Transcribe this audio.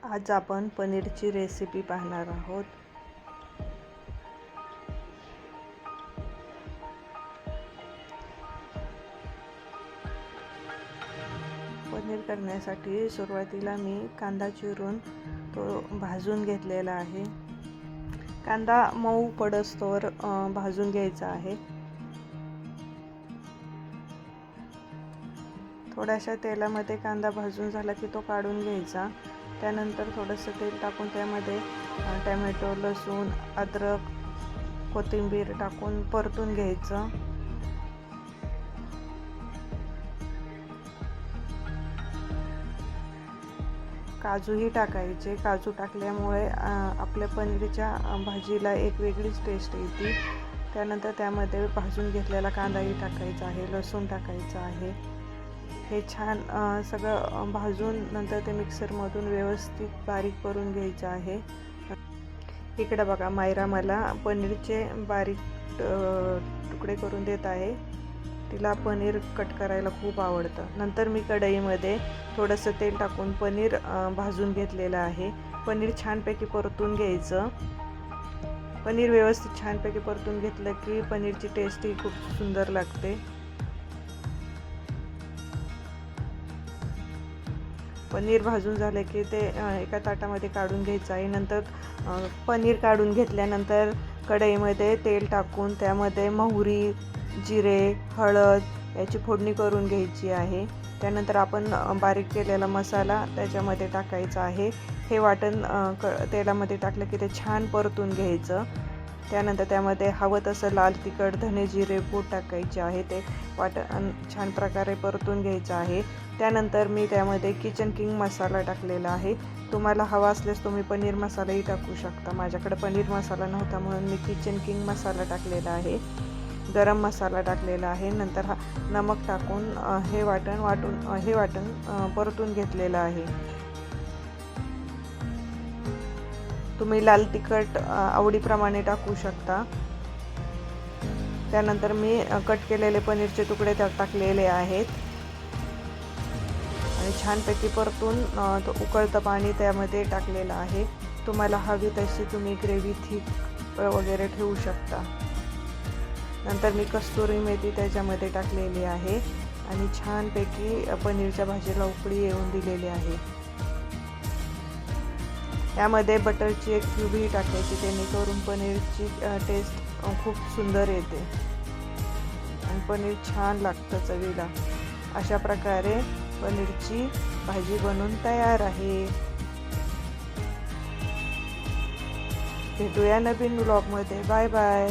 आज आपण पनीरची रेसिपी पाहणार आहोत। पनीर करण्यासाठी सुरुवातीला मी कांदा चिरून तो भाजून घेतलेला आहे। कांदा मऊ पडस्तोवर भाजून घ्यायचा आहे। थोड्याशा तेलामध्ये कांदा भाजून झाला की तो काढून घ्यायचा। त्यानंतर थोडंसं तेल टाकून त्यामध्ये टोमॅटो, लसूण, अद्रक, कोथिंबीर टाकून परतून घ्यायचं। काजूही टाकायचे। काजू टाकल्यामुळे आपल्या पनीरच्या भाजीला एक वेगळीच टेस्ट येते। त्यानंतर त्यामध्ये भाजून घेतलेला कांदाही टाकायचा आहे, लसूण टाकायचा आहे। हे छान सगळं भाजून नंतर ते मिक्सरमधून व्यवस्थित बारीक करून घ्यायचं आहे। इकडे बघा, मायरा मला पनीरचे बारीक तुकडे करून देत आहे। तिला पनीर कट करायला खूप आवडतं। नंतर मी कढईमध्ये थोडंसं तेल टाकून पनीर भाजून घेतलेलं आहे। पनीर छानपैकी परतून घ्यायचं। पनीर व्यवस्थित छानपैकी परतून घेतलं की पनीरची टेस्टही खूप सुंदर लागते। पनीर भाजून झाले की ते एका ताटामध्ये काढून घ्यायचं आहे। नंतर पनीर काढून घेतल्यानंतर कढईमध्ये तेल टाकून त्यामध्ये मोहरी, जिरे, हळद याची फोडणी करून घ्यायची आहे। त्यानंतर आपण बारीक केलेला मसाला त्याच्यामध्ये टाकायचा आहे। हे वाटण तेलामध्ये टाकलं की ते छान परतून घ्यायचं। त्यानंतर त्यामध्ये हवं तसं लाल तिखट, धने, जिरे पूड टाकायचे आहे। ते वाटण छान प्रकारे परतून घ्यायचं आहे। त्यानंतर मी त्यामध्ये किचन किंग मसाला टाकलेला आहे। तुम्हाला हवा असल्यास तुम्ही पनीर मसालाही टाकू शकता। माझ्याकडे पनीर मसाला नव्हता म्हणून मी किचन किंग मसाला टाकलेला आहे। गरम मसाला टाकलेला आहे। नंतर नमक टाकून हे वाटण परतून घेतलेलं आहे। तुम्ही लाल तिखट आवडीप्रमाणे टाकू शकता। त्यानंतर मी कट केलेले पनीरचे तुकडे त्यात टाकलेले आहेत आणि छानपैकी परतून उकळतं पाणी त्यामध्ये टाकलेलं आहे। तुम्हाला हवी तशी तुम्ही ग्रेव्ही थिक वगैरे ठेवू शकता। नंतर मी कस्तुरी मेथी त्याच्यामध्ये टाकलेली आहे आणि छानपैकी पनीरच्या भाजीला उकळी येऊन दिलेली आहे। यामध्ये बटरची एक क्यूबही टाकायची, जेणेकरून पनीरची टेस्ट खूप सुंदर येते आणि पनीर छान लागतं चवीला। अशा प्रकारे पनीरची भाजी बनवून तयार आहे। भेटूया नवीन व्लॉगमध्ये। Bye bye.